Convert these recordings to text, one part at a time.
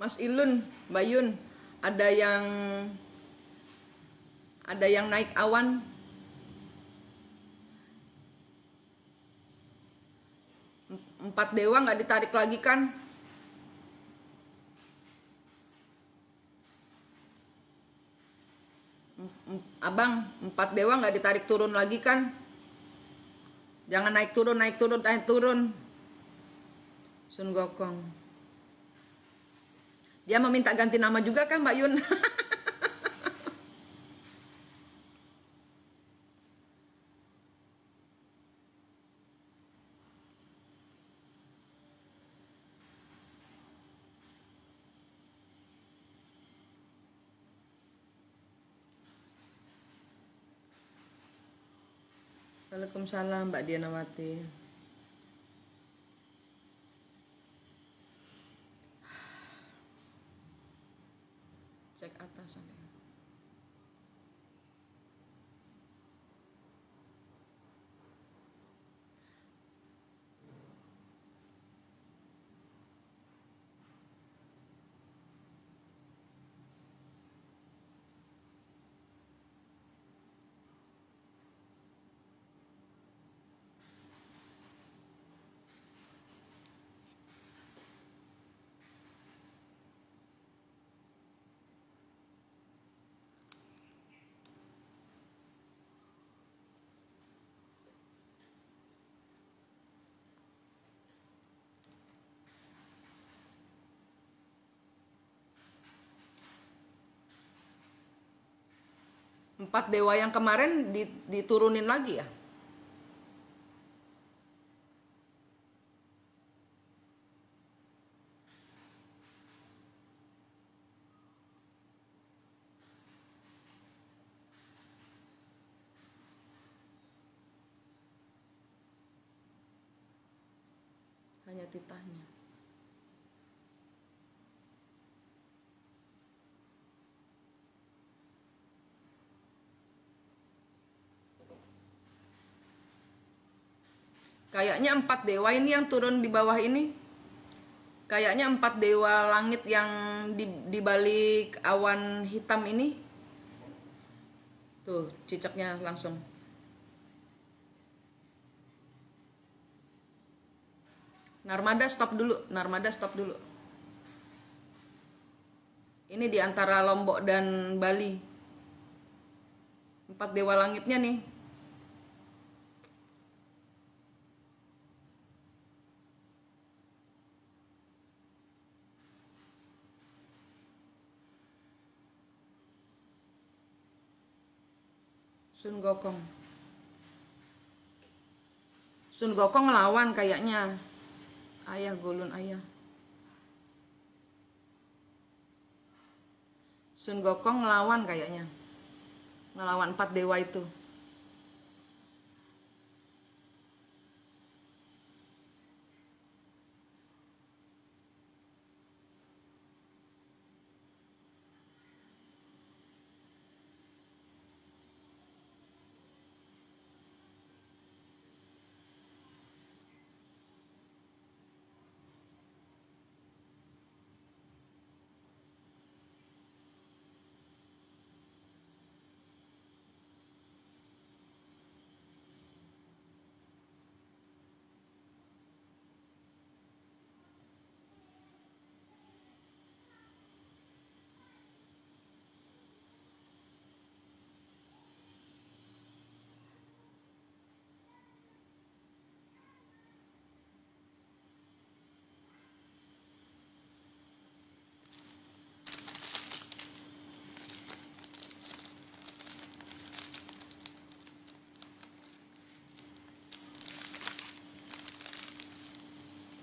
Mas Ilun, Bayun, ada yang naik awan. Empat dewa nggak ditarik lagi kan? Abang, empat dewa nggak ditarik turun lagi kan? Jangan naik turun, naik turun, naik turun. Sun Gokong. Dia meminta ganti nama juga kan Mbak Yun? Waalaikumsalam Mbak Dianawati. Cek atasan. Empat dewa yang kemarin diturunin lagi ya? Hanya titahnya. Kayaknya empat dewa ini yang turun di bawah ini. Kayaknya empat dewa langit yang di balik awan hitam ini. Tuh, cicaknya langsung. Narmada stop dulu, Narmada stop dulu. Ini di antara Lombok dan Bali. Empat dewa langitnya nih. Sun Gokong. Sun Gokong ngelawan kayaknya. Ayah Golun ayah. Sun Gokong ngelawan kayaknya. Ngelawan empat dewa itu.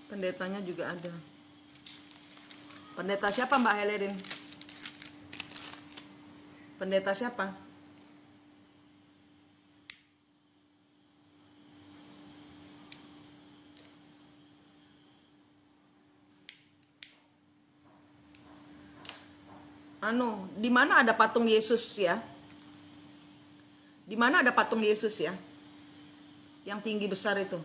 Pendetanya juga ada. Pendeta siapa Mbak Helerin? Pendeta siapa? Di mana ada patung Yesus ya? Di mana ada patung Yesus ya? Yang tinggi besar itu.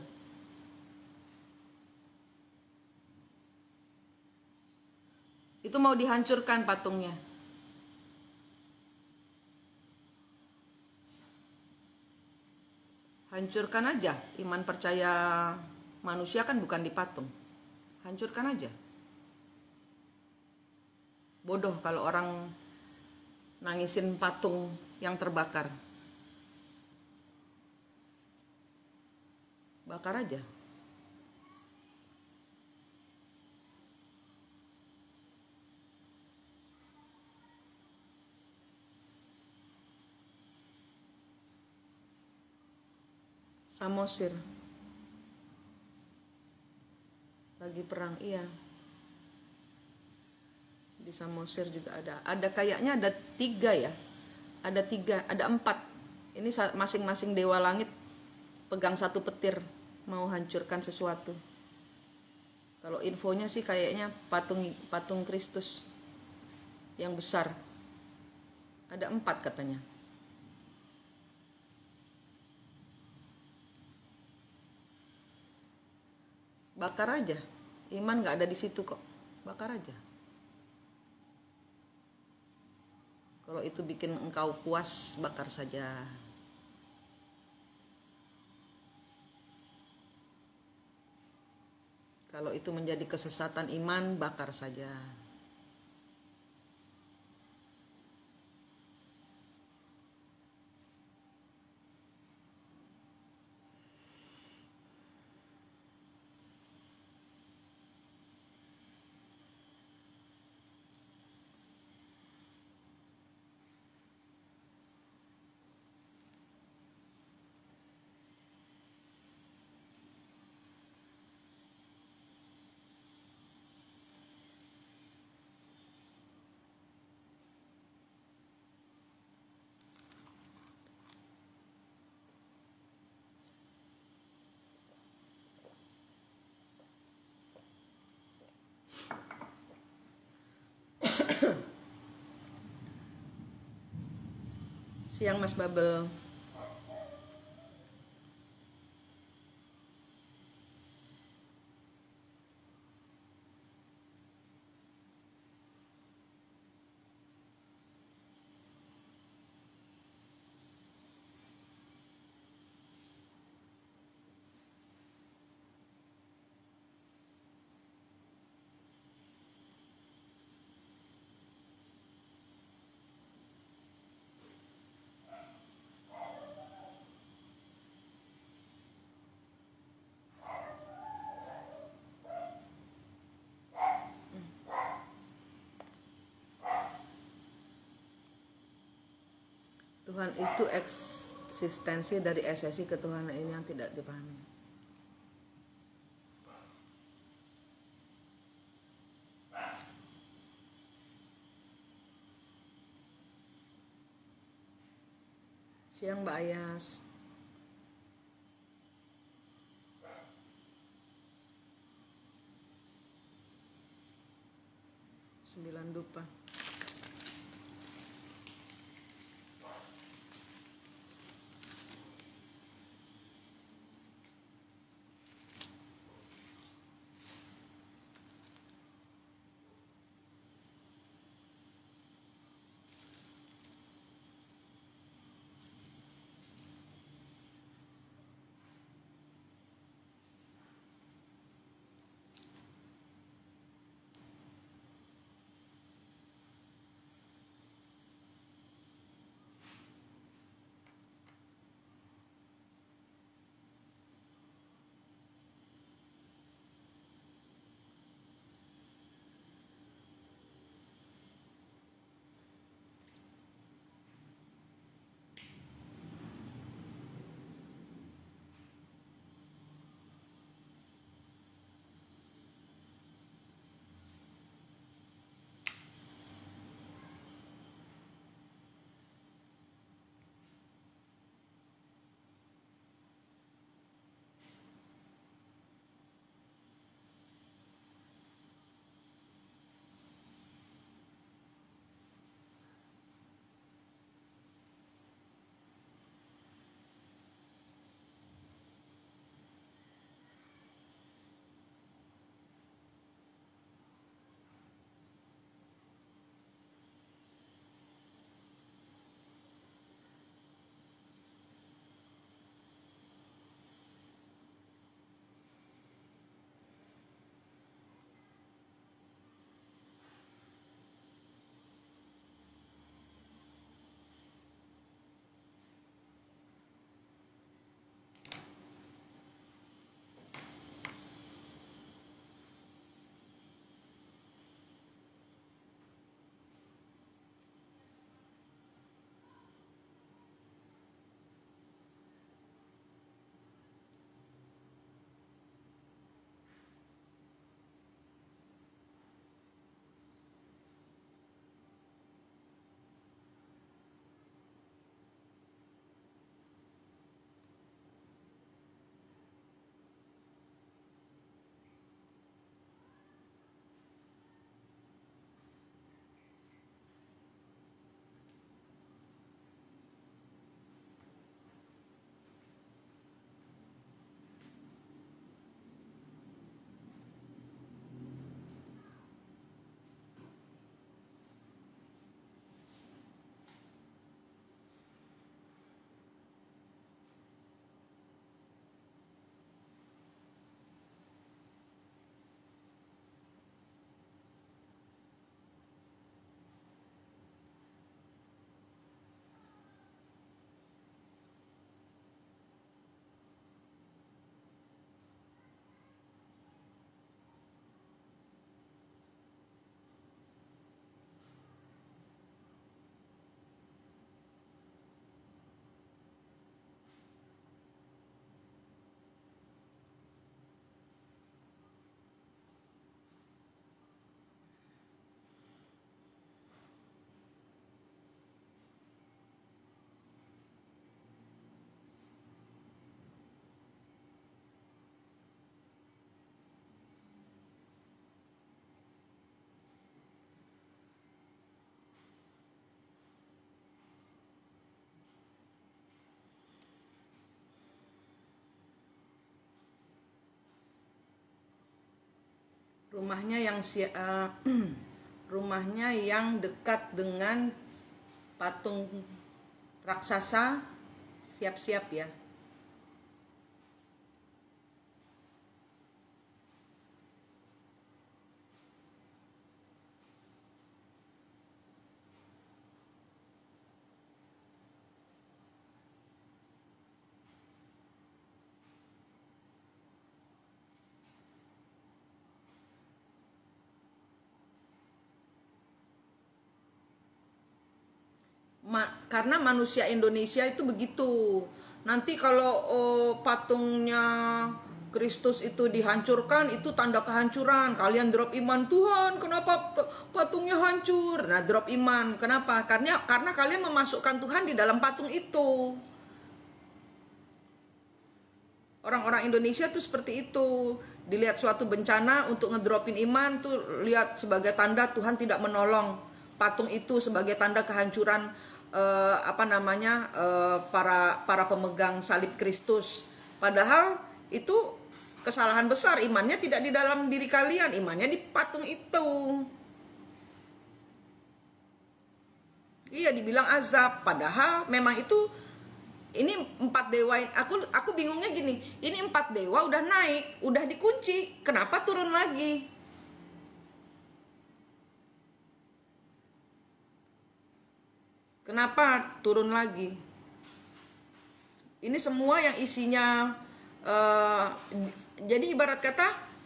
mau dihancurkan patungnya. Hancurkan aja. Iman percaya manusia kan bukan di patung. Hancurkan aja. Bodoh kalau orang nangisin patung yang terbakar. Bakar aja. Samosir lagi perang, iya. Di Samosir juga ada kayaknya ada 3 ya, ada 4. Ini masing-masing dewa langit pegang satu petir mau hancurkan sesuatu. Kalau infonya sih kayaknya patung Kristus yang besar, ada 4 katanya. Bakar aja, iman nggak ada di situ kok, bakar aja. Kalau itu bikin engkau puas, bakar saja. Kalau itu menjadi kesesatan iman, bakar saja. Siang Mas Babel. Tuhan itu eksistensi dari esensi ketuhanan ini yang tidak dipahami. Siang Mbak Ayas. Sembilan dupa. rumahnya yang rumahnya yang dekat dengan patung raksasa, siap-siap ya. Karena manusia Indonesia itu begitu. Nanti kalau patungnya Kristus itu dihancurkan, itu tanda kehancuran. Kalian drop iman, Tuhan kenapa patungnya hancur? Nah, drop iman. Kenapa? Karena kalian memasukkan Tuhan di dalam patung itu. Orang-orang Indonesia tuh seperti itu. Dilihat suatu bencana untuk ngedropin iman tuh lihat sebagai tanda Tuhan tidak menolong. Patung itu sebagai tanda kehancuran para pemegang salib Kristus. Padahal itu kesalahan besar, imannya tidak di dalam diri kalian, imannya di patung itu. Iya, dibilang azab, padahal memang itu ini 4 dewa. Aku bingungnya gini, ini 4 dewa udah naik, udah dikunci, kenapa turun lagi? Kenapa turun lagi? Ini semua yang isinya jadi ibarat kata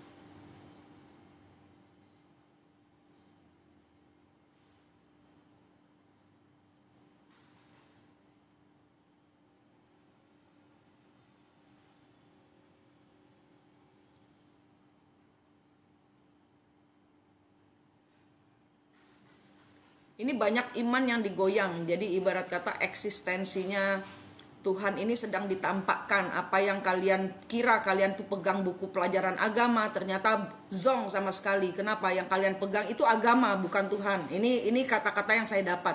ini banyak iman yang digoyang. Jadi ibarat kata eksistensinya Tuhan ini sedang ditampakkan. Apa yang kalian kira kalian tuh pegang buku pelajaran agama, ternyata zong sama sekali. Kenapa? Yang kalian pegang itu agama, bukan Tuhan. Ini kata-kata yang saya dapat.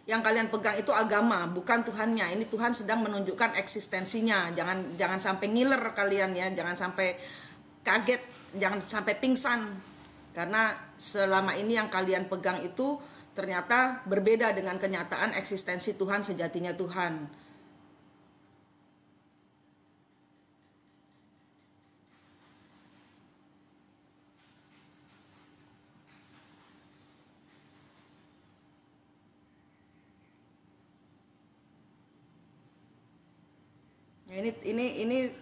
Yang kalian pegang itu agama, bukan Tuhannya. Ini Tuhan sedang menunjukkan eksistensinya. Jangan sampai ngiler kalian ya, jangan sampai kaget, jangan sampai pingsan. Karena selama ini yang kalian pegang itu ternyata berbeda dengan kenyataan eksistensi Tuhan, sejatinya Tuhan. Nah, ini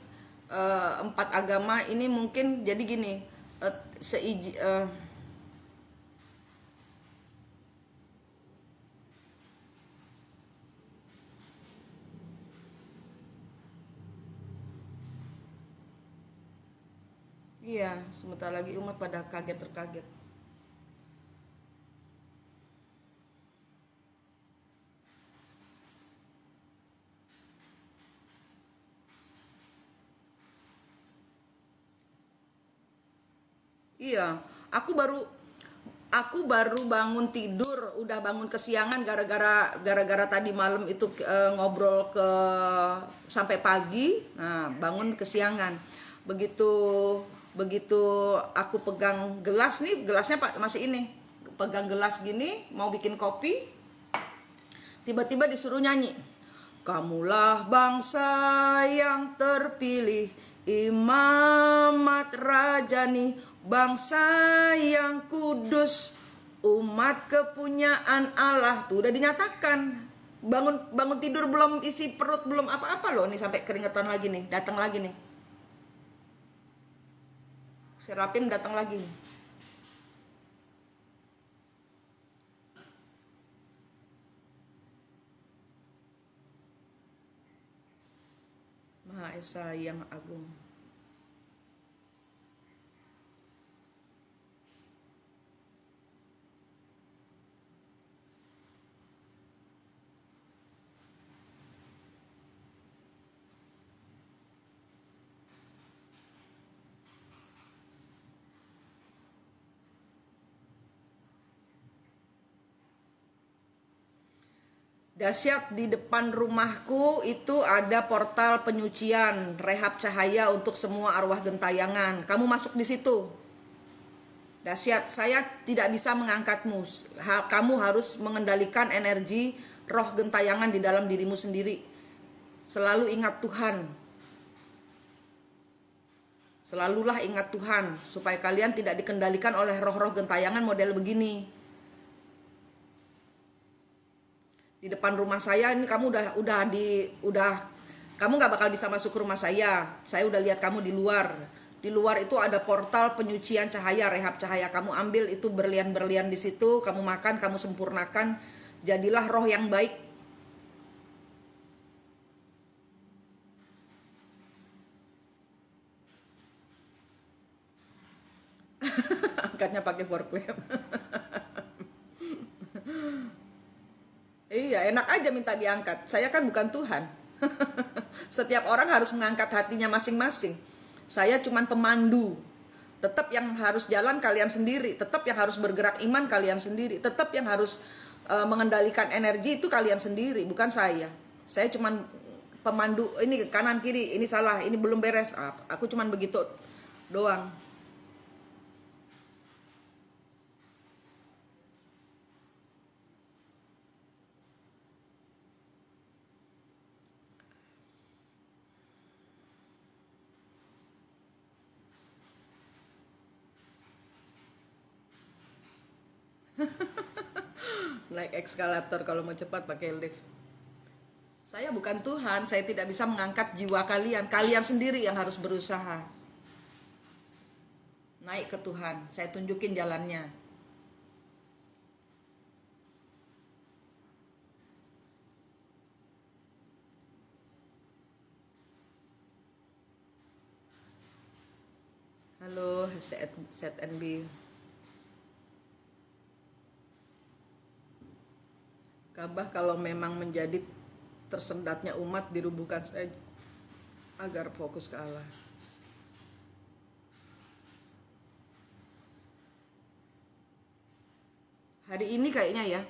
4 agama ini mungkin jadi gini, iya, sebentar lagi umat pada kaget terkaget. Iya, aku baru bangun tidur, udah bangun kesiangan gara-gara tadi malam itu ngobrol sampai pagi. Nah, bangun kesiangan. Begitu aku pegang gelas nih, gelasnya masih ini. Pegang gelas gini, mau bikin kopi. Tiba-tiba disuruh nyanyi. Kamulah bangsa yang terpilih, imamat rajani, bangsa yang kudus, umat kepunyaan Allah. Tuh udah dinyatakan. Bangun tidur belum isi perut belum apa-apa loh, nih sampai keringetan lagi nih, datang lagi nih. Serapim datang lagi. Maha Esa yang agung. Dahsyat, di depan rumahku itu ada portal penyucian, rehab cahaya untuk semua arwah gentayangan. Kamu masuk di situ. Dahsyat, saya tidak bisa mengangkatmu. Kamu harus mengendalikan energi roh gentayangan di dalam dirimu sendiri. Selalu ingat Tuhan. Selalulah ingat Tuhan, supaya kalian tidak dikendalikan oleh roh-roh gentayangan model begini. Di depan rumah saya ini kamu udah kamu nggak bakal bisa masuk ke rumah saya. Saya udah lihat kamu di luar. Di luar itu ada portal penyucian cahaya, rehab cahaya. Kamu ambil itu berlian-berlian di situ, kamu makan, kamu sempurnakan. Jadilah roh yang baik. Angkatnya pakai forklift. Iya, enak aja minta diangkat. Saya kan bukan Tuhan. Setiap orang harus mengangkat hatinya masing-masing. Saya cuman pemandu. Tetap yang harus jalan kalian sendiri. Tetap yang harus bergerak iman kalian sendiri. Tetap yang harus mengendalikan energi itu kalian sendiri, bukan saya. Saya cuman pemandu. Ini kanan kiri, ini salah, ini belum beres. Aku cuman begitu doang. Naik eskalator, kalau mau cepat pakai lift. Saya bukan Tuhan, saya tidak bisa mengangkat jiwa kalian. Kalian sendiri yang harus berusaha naik ke Tuhan. Saya tunjukin jalannya. Halo, set NB. Kabah kalau memang menjadi tersendatnya umat, dirubuhkan saja agar fokus ke Allah. Hari ini kayaknya ya.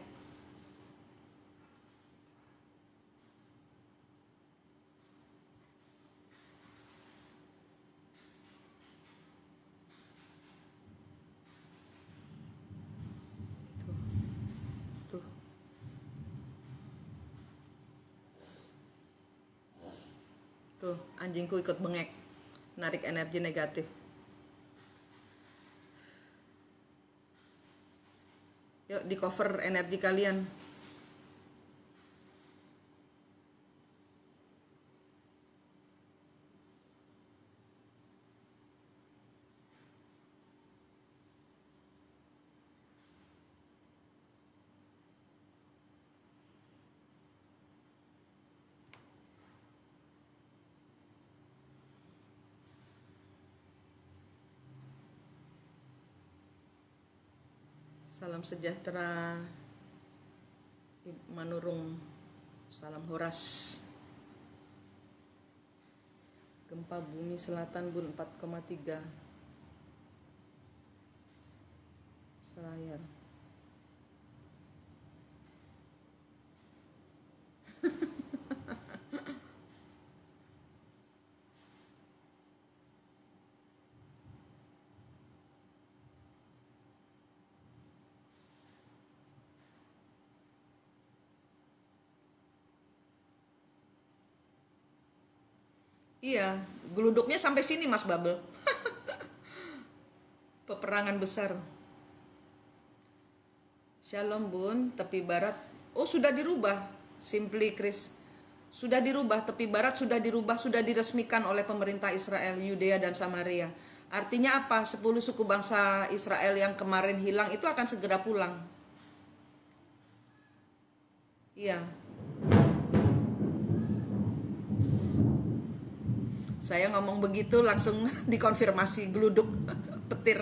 Tuh, anjingku ikut bengek, narik energi negatif. Yuk, di cover energi kalian. Salam sejahtera Manurung, salam Horas. Gempa bumi selatan Bun 4,3 Selayar. Iya, geluduknya sampai sini Mas Babel. Peperangan besar. Shalom Bun, tepi barat. Oh, sudah dirubah. Simply Chris. Sudah dirubah, tepi barat sudah dirubah, sudah diresmikan oleh pemerintah Israel, Yudea dan Samaria. Artinya apa? 10 suku bangsa Israel yang kemarin hilang itu akan segera pulang. Iya. Saya ngomong begitu langsung dikonfirmasi geluduk petir.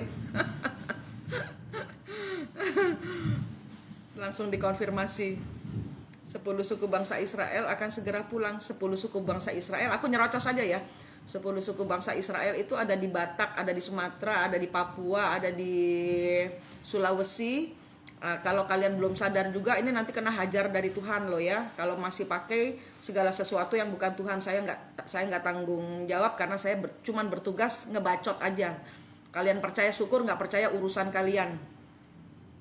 Langsung dikonfirmasi. 10 suku bangsa Israel akan segera pulang. 10 suku bangsa Israel, aku nyerocos saja ya. 10 suku bangsa Israel itu ada di Batak, ada di Sumatera, ada di Papua, ada di Sulawesi. Kalau kalian belum sadar juga, ini nanti kena hajar dari Tuhan loh ya. Kalau masih pakai segala sesuatu yang bukan Tuhan, saya nggak tanggung jawab, karena saya cuman bertugas ngebacot aja. Kalian percaya syukur, nggak percaya urusan kalian.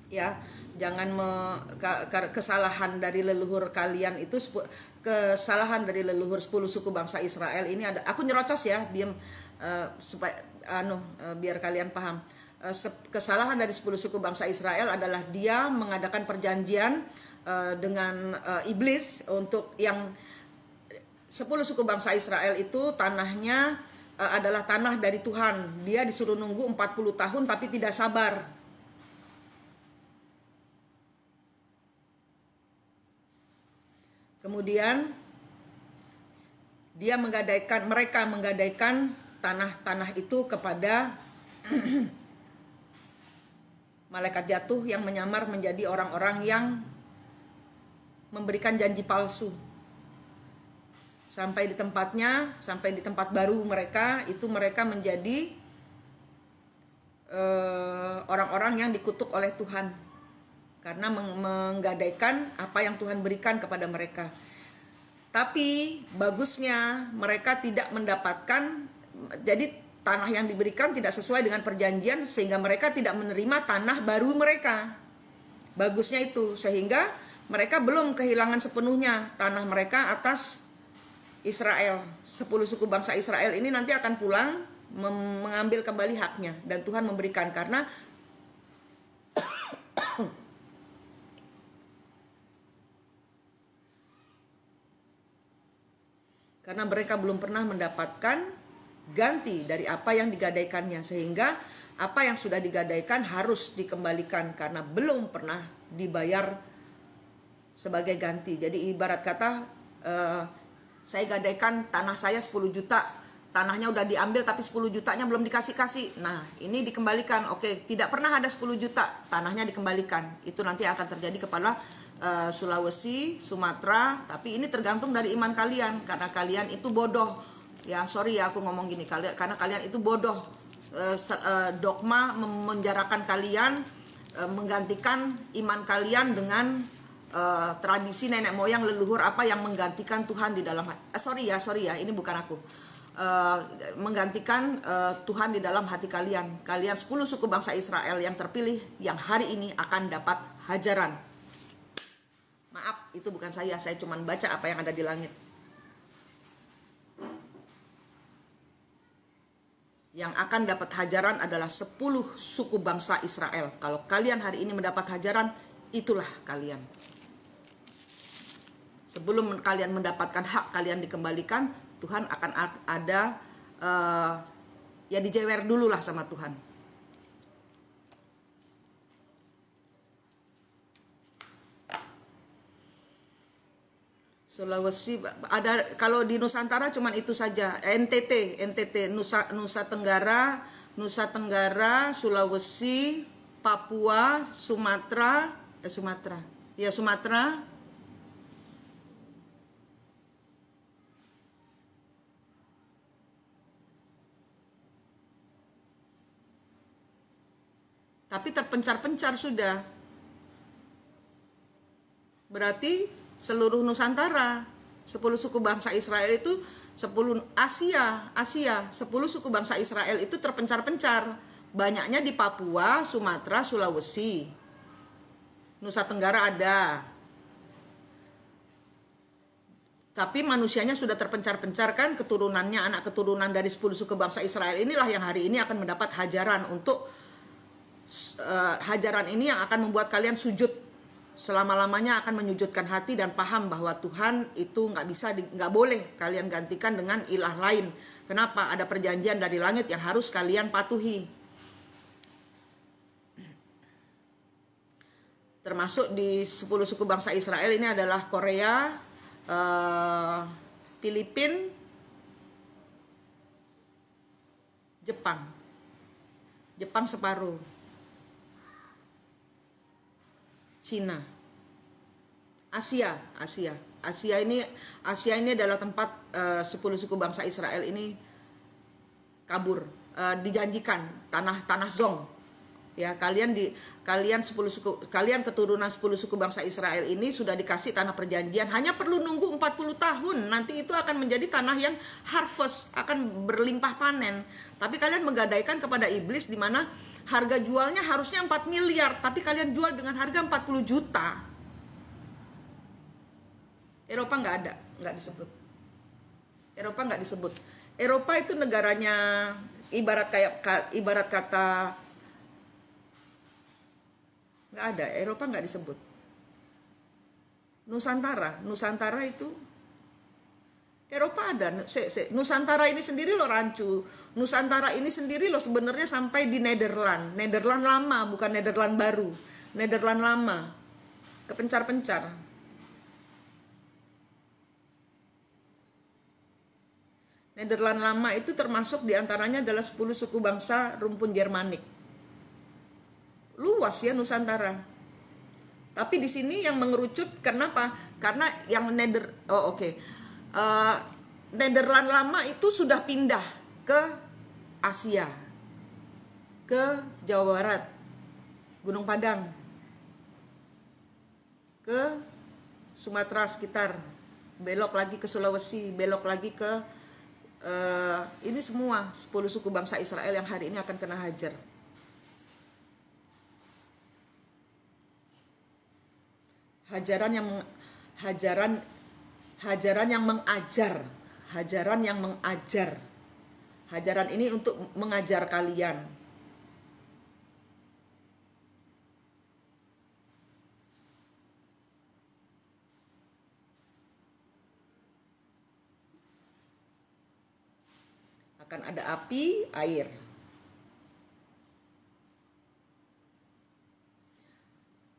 Ya, jangan kesalahan dari leluhur kalian itu, kesalahan dari leluhur 10 suku bangsa Israel ini ada. Aku nyerocos ya, diam supaya biar kalian paham. Kesalahan dari 10 suku bangsa Israel adalah dia mengadakan perjanjian dengan iblis untuk yang 10 suku bangsa Israel itu tanahnya adalah tanah dari Tuhan. Dia disuruh nunggu 40 tahun tapi tidak sabar. Kemudian mereka menggadaikan tanah-tanah itu kepada malaikat jatuh yang menyamar menjadi orang-orang yang memberikan janji palsu. Sampai di tempat baru mereka, itu mereka menjadi orang-orang yang dikutuk oleh Tuhan karena menggadaikan apa yang Tuhan berikan kepada mereka. Tapi bagusnya mereka tidak mendapatkan, jadi tanah yang diberikan tidak sesuai dengan perjanjian, sehingga mereka tidak menerima tanah baru mereka. Bagusnya itu, sehingga mereka belum kehilangan sepenuhnya tanah mereka atas Israel. 10 suku bangsa Israel ini nanti akan pulang mengambil kembali haknya, dan Tuhan memberikan karena mereka belum pernah mendapatkan ganti dari apa yang digadaikannya, sehingga apa yang sudah digadaikan harus dikembalikan karena belum pernah dibayar sebagai ganti. Jadi ibarat kata saya gadaikan tanah saya 10 juta, tanahnya udah diambil tapi 10 jutanya belum dikasih-kasih. Nah, ini dikembalikan. Oke, tidak pernah ada 10 juta, tanahnya dikembalikan. Itu nanti akan terjadi kepada Sulawesi, Sumatera, tapi ini tergantung dari iman kalian, karena kalian itu bodoh. Ya, sorry ya aku ngomong gini, karena kalian itu bodoh. Dogma memenjarakan kalian, menggantikan iman kalian dengan tradisi nenek moyang leluhur apa yang menggantikan Tuhan di dalam hati. Sorry ya, ini bukan aku. Menggantikan Tuhan di dalam hati kalian. Kalian 10 suku bangsa Israel yang terpilih yang hari ini akan dapat hajaran. Maaf, itu bukan saya cuma baca apa yang ada di langit. Yang akan dapat hajaran adalah 10 suku bangsa Israel. Kalau kalian hari ini mendapat hajaran, itulah kalian. Sebelum kalian mendapatkan hak kalian dikembalikan, Tuhan akan ada ya dijewer dulu lah sama Tuhan. Sulawesi ada, kalau di Nusantara cuman itu saja. NTT Nusa Tenggara, Sulawesi, Papua, Sumatera. Tapi terpencar-pencar sudah. Berarti seluruh Nusantara, 10 suku bangsa Israel itu 10 Asia, 10 suku bangsa Israel itu terpencar-pencar. Banyaknya di Papua, Sumatera, Sulawesi. Nusa Tenggara ada. Tapi manusianya sudah terpencar-pencar kan, keturunannya, anak keturunan dari 10 suku bangsa Israel inilah yang hari ini akan mendapat hajaran. Untuk hajaran ini yang akan membuat kalian sujud. Selama-lamanya akan menyujudkan hati dan paham bahwa Tuhan itu nggak boleh kalian gantikan dengan ilah lain. Kenapa? Ada perjanjian dari langit yang harus kalian patuhi. Termasuk di 10 suku bangsa Israel ini adalah Korea, Filipina, Jepang separuh, Cina, Asia ini adalah tempat 10 suku bangsa Israel ini kabur, dijanjikan tanah Zong. Ya, kalian 10 suku, kalian keturunan 10 suku bangsa Israel ini sudah dikasih tanah perjanjian, hanya perlu nunggu 40 tahun. Nanti itu akan menjadi tanah yang harvest, akan berlimpah panen. Tapi kalian menggadaikan kepada iblis di mana harga jualnya harusnya 4 miliar, tapi kalian jual dengan harga 40 juta. Eropa nggak disebut. Eropa nggak disebut. Eropa itu negaranya ibarat kata nggak ada. Eropa nggak disebut. Nusantara itu Eropa ada. Nusantara ini sendiri lo rancu. Nusantara ini sendiri lo sebenarnya sampai di Nederland lama, bukan Nederland baru. Nederland lama, kepencar-pencar. Nederland lama itu termasuk diantaranya adalah 10 suku bangsa rumpun Jermanik. Luas ya Nusantara. Tapi di sini yang mengerucut kenapa? Karena yang Nederland lama itu sudah pindah ke Asia, ke Jawa Barat, Gunung Padang, ke Sumatera sekitar, belok lagi ke Sulawesi, belok lagi ke ini semua 10 suku bangsa Israel yang hari ini akan kena hajar. Hajaran yang mengajar. Hajaran ini untuk mengajar kalian. Akan ada api, air.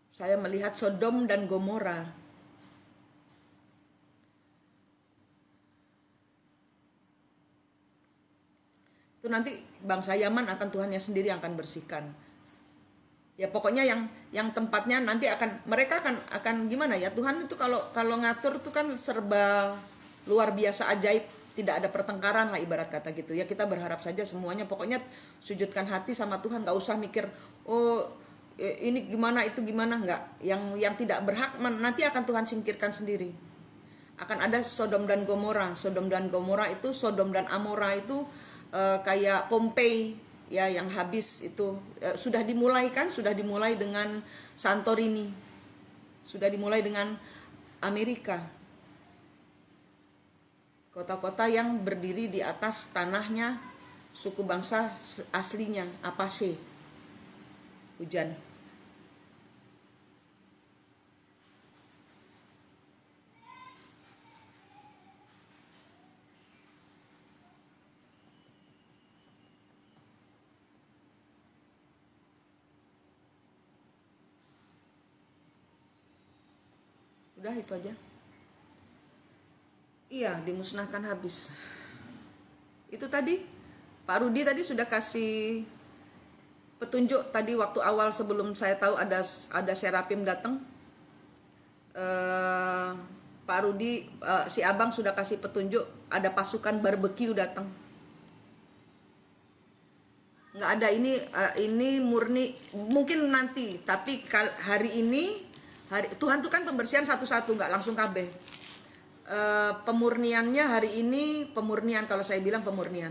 Saya melihat Sodom dan Gomora. Itu nanti bangsa Yaman akan Tuhannya sendiri yang akan bersihkan. Ya pokoknya yang tempatnya nanti mereka akan gimana ya, Tuhan itu kalau ngatur itu kan serba luar biasa ajaib. Tidak ada pertengkaran lah ibarat kata gitu ya. Kita berharap saja semuanya pokoknya sujudkan hati sama Tuhan, nggak usah mikir ini gimana itu gimana, nggak. Yang tidak berhak nanti akan Tuhan singkirkan sendiri. Akan ada Sodom dan Gomora. Sodom dan Amora itu kayak Pompei ya yang habis itu sudah dimulai dengan Santorini, sudah dimulai dengan Amerika. Kota-kota yang berdiri di atas tanahnya suku bangsa aslinya, Apase. Hujan. Udah itu aja. Iya, dimusnahkan habis. Itu tadi Pak Rudi tadi sudah kasih petunjuk tadi waktu awal sebelum saya tahu ada Serapim datang. Pak Rudi si Abang sudah kasih petunjuk ada pasukan barbeque datang. Nggak ada, ini murni mungkin nanti, tapi hari ini Tuhan itu kan pembersihan satu-satu, nggak langsung kabeh. Pemurniannya hari ini, kalau saya bilang pemurnian,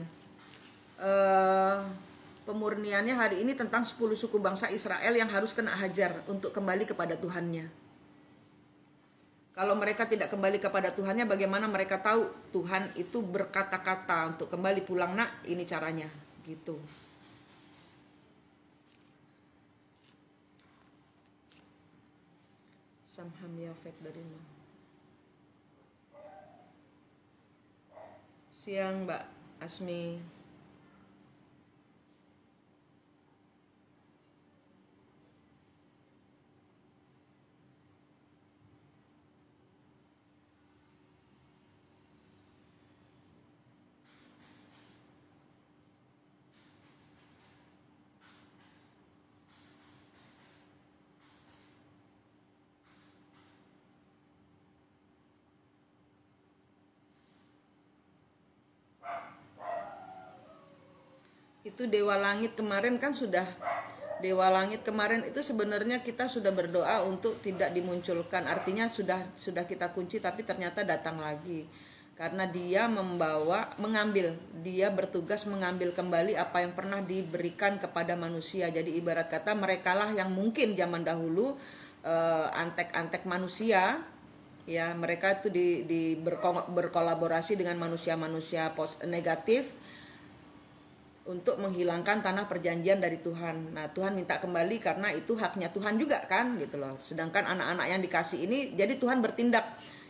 pemurniannya hari ini tentang 10 suku bangsa Israel yang harus kena hajar untuk kembali kepada Tuhannya. Kalau mereka tidak kembali kepada Tuhannya, bagaimana mereka tahu Tuhan itu berkata-kata untuk kembali pulang, nak, ini caranya gitu. Samham Yafet dari mana? Siang Mbak Asmi. Itu Dewa Langit kemarin kan sudah Dewa langit kemarin itu sebenarnya kita sudah berdoa untuk tidak dimunculkan, artinya sudah kita kunci, tapi ternyata datang lagi karena dia dia bertugas mengambil kembali apa yang pernah diberikan kepada manusia. Jadi ibarat kata merekalah yang mungkin zaman dahulu antek-antek manusia, ya, mereka itu berkolaborasi dengan manusia-manusia negatif untuk menghilangkan tanah perjanjian dari Tuhan. Nah, Tuhan minta kembali karena itu haknya Tuhan juga kan, gitu loh. Sedangkan anak-anak yang dikasih ini, jadi Tuhan bertindak.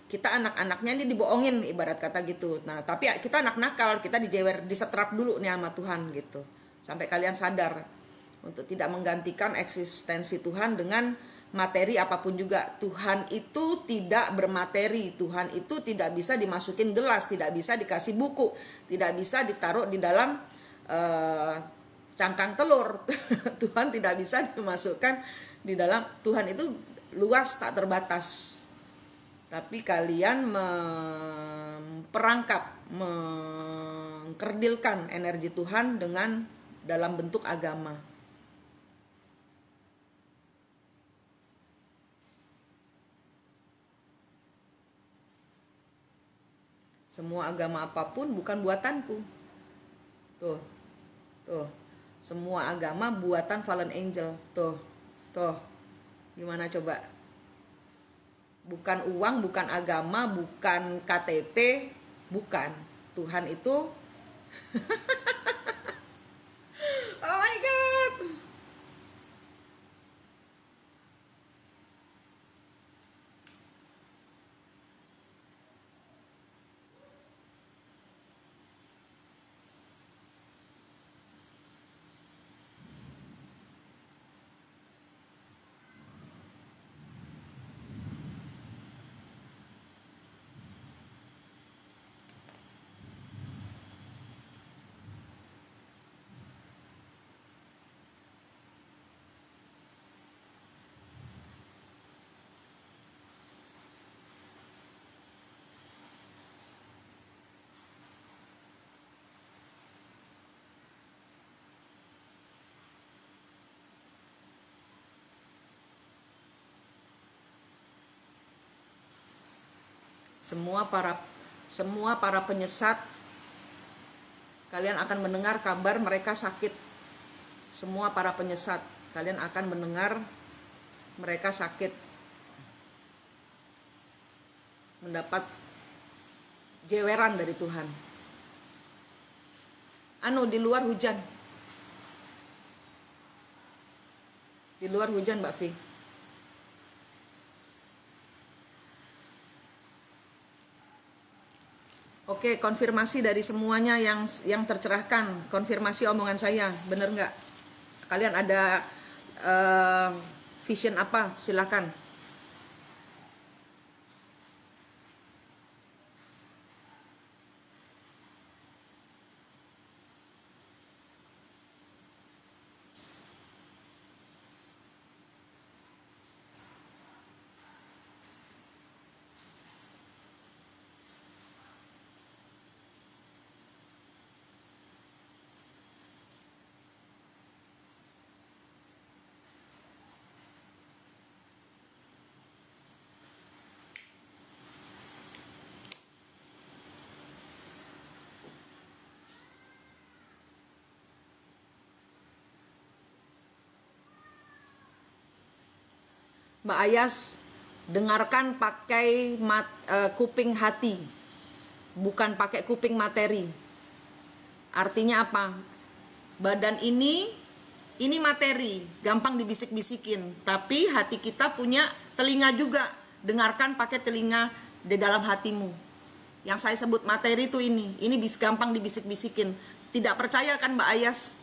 Kita anak-anaknya ini dibohongin, ibarat kata gitu. Nah, tapi kita anak nakal, kita dijewer, disetrap dulu nih sama Tuhan gitu. Sampai kalian sadar untuk tidak menggantikan eksistensi Tuhan dengan materi apapun juga. Tuhan itu tidak bermateri, Tuhan itu tidak bisa dimasukin gelas, tidak bisa dikasih buku, tidak bisa ditaruh di dalam cangkang telur. Tuhan tidak bisa dimasukkan di dalam. Tuhan itu luas, tak terbatas. Tapi kalian memperangkap, mengkerdilkan energi Tuhan dengan dalam bentuk agama. Semua agama apapun bukan buatanku. Tuh, semua agama buatan fallen angel. Tuh, gimana coba? Bukan uang, bukan agama, bukan KTP, bukan. Tuhan itu oh my god. Semua para penyesat, kalian akan mendengar kabar mereka sakit. Semua para penyesat, kalian akan mendengar mereka sakit, mendapat jeweran dari Tuhan. Di luar hujan. Di luar hujan, Mbak Vi. Oke, konfirmasi dari semuanya yang tercerahkan. Konfirmasi omongan saya, bener nggak? Kalian ada vision apa? Silakan. Mbak Ayas, dengarkan pakai kuping hati, bukan pakai kuping materi. Artinya apa? Badan ini materi, gampang dibisik-bisikin. Tapi hati kita punya telinga juga. Dengarkan pakai telinga di dalam hatimu. Yang saya sebut materi itu ini gampang dibisik-bisikin. Tidak percaya kan Mbak Ayas?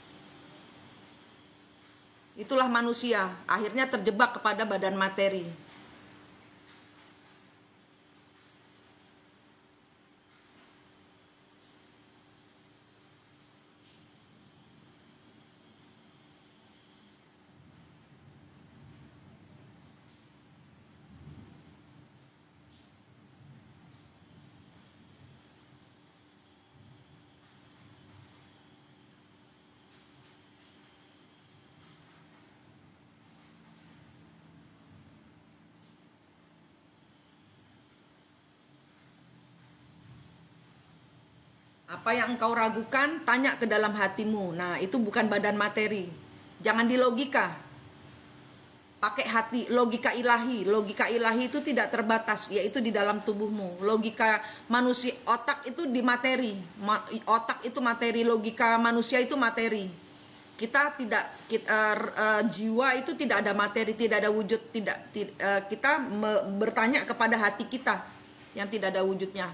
Itulah manusia, akhirnya terjebak kepada badan materi. Apa yang engkau ragukan, tanya ke dalam hatimu. Nah, itu bukan badan materi. Jangan di logika. Pakai hati, logika ilahi. Logika ilahi itu tidak terbatas, yaitu di dalam tubuhmu. Logika manusia, otak itu di materi. Otak itu materi, logika manusia itu materi. Kita tidak, jiwa itu tidak ada materi, tidak ada wujud. Kita bertanya kepada hati kita yang tidak ada wujudnya.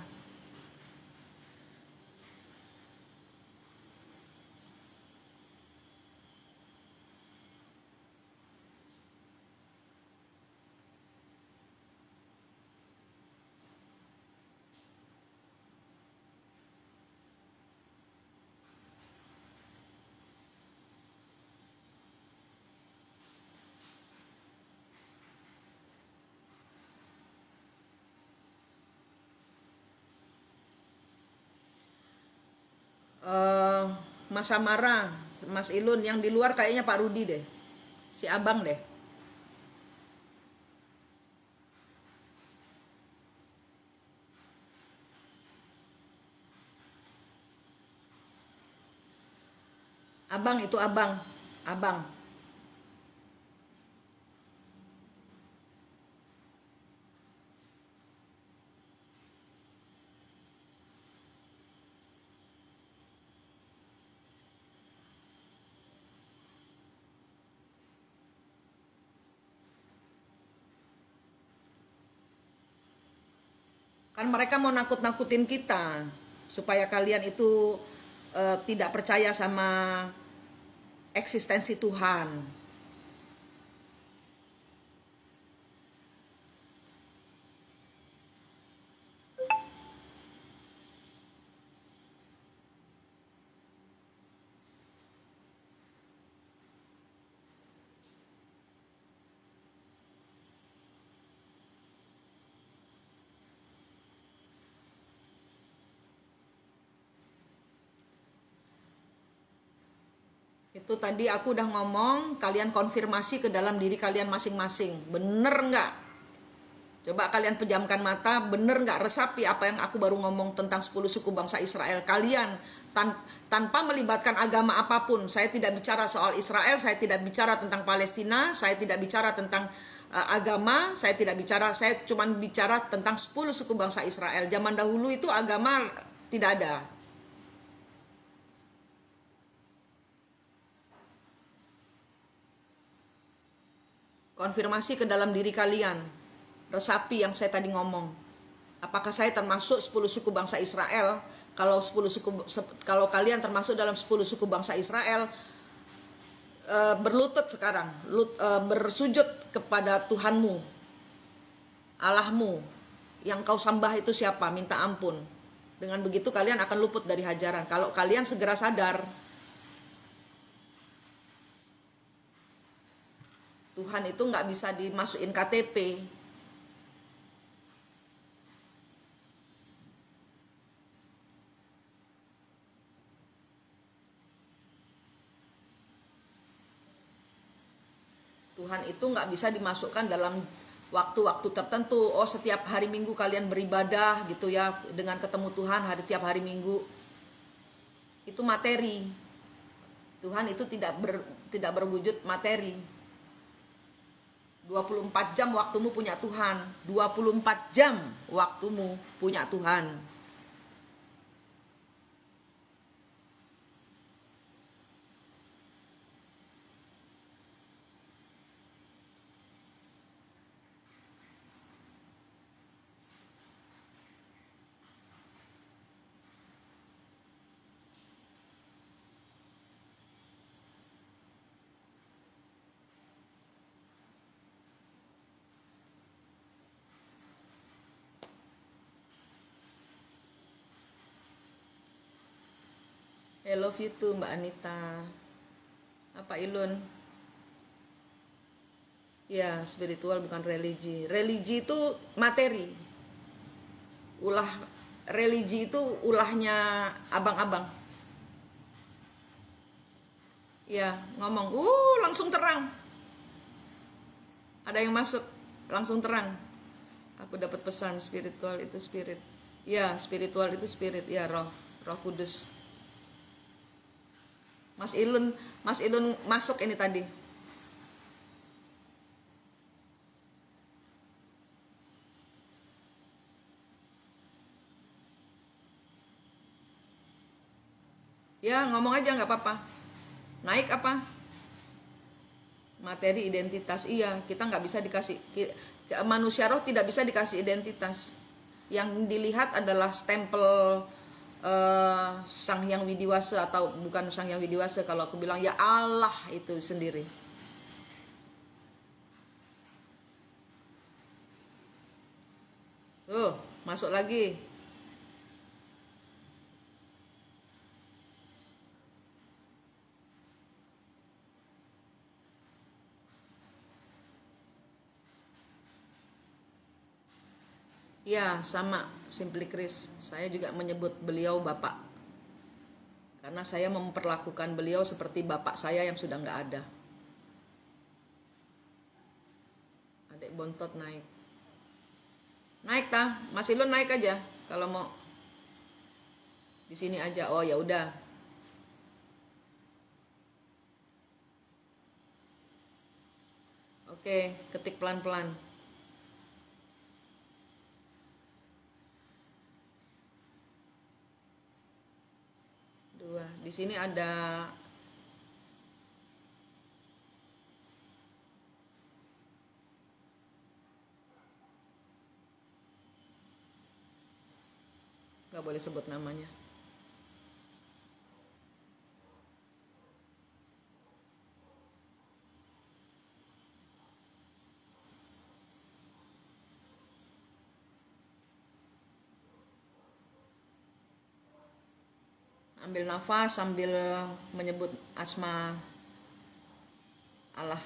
Mas Samara, Mas Ilun, yang di luar kayaknya Pak Rudi deh, si abang deh. Abang itu abang. Kan mereka mau nakut-nakutin kita supaya kalian itu tidak percaya sama eksistensi Tuhan. Itu tadi aku udah ngomong, kalian konfirmasi ke dalam diri kalian masing-masing. Bener nggak? Coba kalian pejamkan mata, bener nggak resapi apa yang aku baru ngomong tentang 10 suku bangsa Israel. Kalian tanpa melibatkan agama apapun. Saya tidak bicara soal Israel, saya tidak bicara tentang Palestina, saya tidak bicara tentang agama, saya cuma bicara tentang 10 suku bangsa Israel. Zaman dahulu itu agama tidak ada. Konfirmasi ke dalam diri kalian. Resapi yang saya tadi ngomong. Apakah saya termasuk 10 suku bangsa Israel? Kalau kalian termasuk dalam 10 suku bangsa Israel, berlutut sekarang, bersujud kepada Tuhanmu, Allahmu. Yang kau sembah itu siapa? Minta ampun. Dengan begitu kalian akan luput dari hajaran. Kalau kalian segera sadar, Tuhan itu nggak bisa dimasukin KTP. Tuhan itu nggak bisa dimasukkan dalam waktu-waktu tertentu. Oh, setiap hari Minggu kalian beribadah gitu ya, dengan ketemu Tuhan tiap hari Minggu. Itu materi. Tuhan itu tidak berwujud materi. 24 jam waktumu punya Tuhan. 24 jam waktumu punya Tuhan. I love you too, Mbak Anita. Apa Ilun? Ya, spiritual bukan religi. Religi itu materi. Religi itu ulahnya abang-abang. Ya, ngomong, langsung terang. Ada yang masuk, langsung terang. Aku dapat pesan, spiritual itu spirit. Ya, spiritual itu spirit, ya roh. Roh Kudus. Mas Ilun masuk ini tadi. Ya, ngomong aja nggak apa-apa. Naik apa? Materi identitas. Iya, kita nggak bisa dikasih, manusia roh tidak bisa dikasih identitas. Yang dilihat adalah stempel Sang Hyang Widiwasa, atau bukan Sang Hyang Widiwasa, kalau aku bilang ya Allah itu sendiri. Tuh, masuk lagi. Ya, sama Simply Chris. Saya juga menyebut beliau Bapak. Karena saya memperlakukan beliau seperti bapak saya yang sudah nggak ada. Adik bontot naik. Naik tah, Mas Ilun naik aja kalau mau. Di sini aja. Oh ya udah. Oke, ketik pelan-pelan. Di sini ada nggak boleh sebut namanya. Ambil nafas sambil menyebut asma Allah.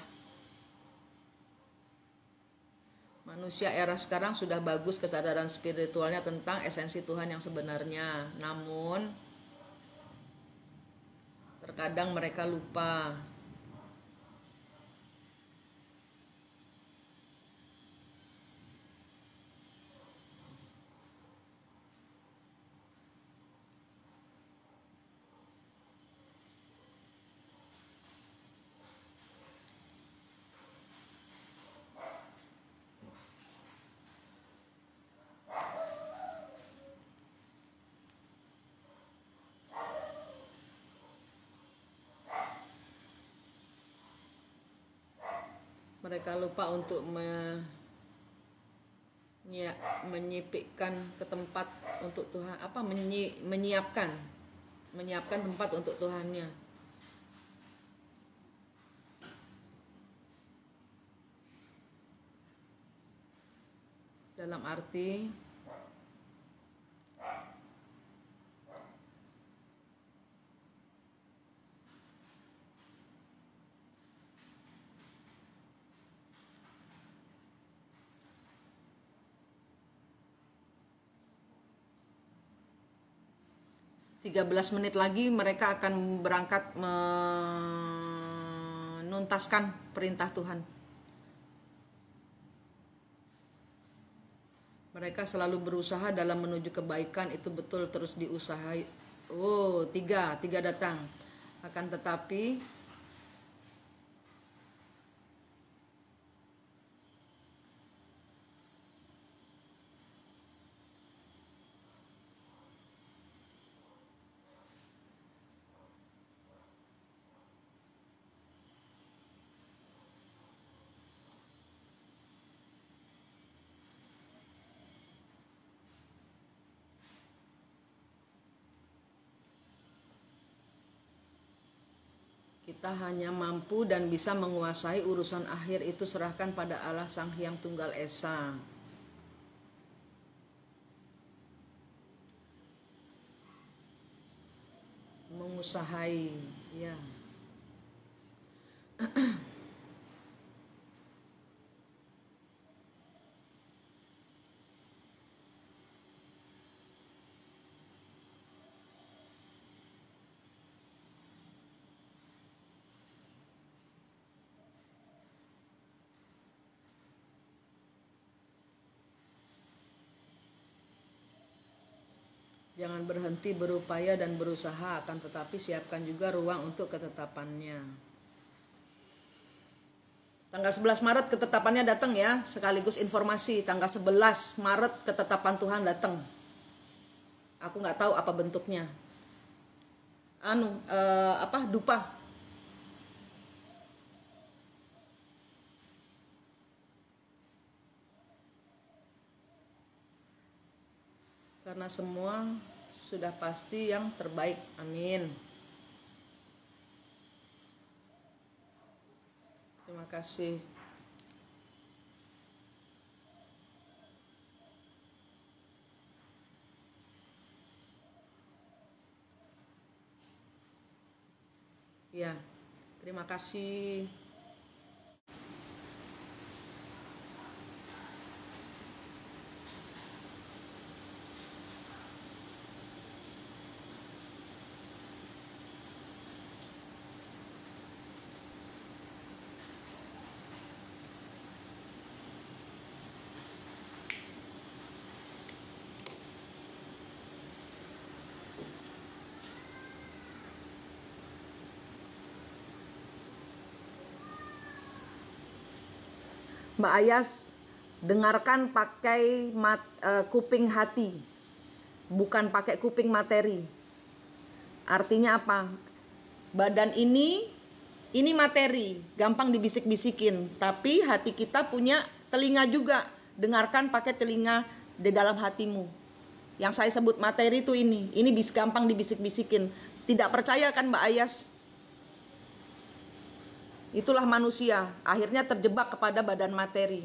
Manusia era sekarang sudah bagus kesadaran spiritualnya tentang esensi Tuhan yang sebenarnya. Namun terkadang mereka lupa. Mereka lupa untuk menyipikkan ke tempat untuk Tuhan, menyiapkan tempat untuk Tuhannya. Dalam arti tiga 13 menit lagi mereka akan berangkat menuntaskan perintah Tuhan. Mereka selalu berusaha dalam menuju kebaikan, itu betul, terus diusahai. Oh, tiga datang. Akan tetapi kita hanya mampu dan bisa menguasai urusan akhir, itu serahkan pada Allah Sang Hyang Tunggal Esa. Mengusahai, ya. Jangan berhenti berupaya dan berusaha, akan tetapi siapkan juga ruang untuk ketetapannya. Tanggal 11 Maret ketetapannya datang ya, sekaligus informasi. Tanggal 11 Maret ketetapan Tuhan datang. Aku nggak tahu apa bentuknya. Dupa. Karena semua sudah pasti yang terbaik. Amin. Terima kasih. Ya, terima kasih. Mbak Ayas, dengarkan pakai kuping hati, bukan pakai kuping materi. Artinya apa? Badan ini materi, gampang dibisik-bisikin. Tapi hati kita punya telinga juga. Dengarkan pakai telinga di dalam hatimu. Yang saya sebut materi itu ini gampang dibisik-bisikin. Tidak percaya kan Mbak Ayas? Itulah manusia, akhirnya terjebak kepada badan materi.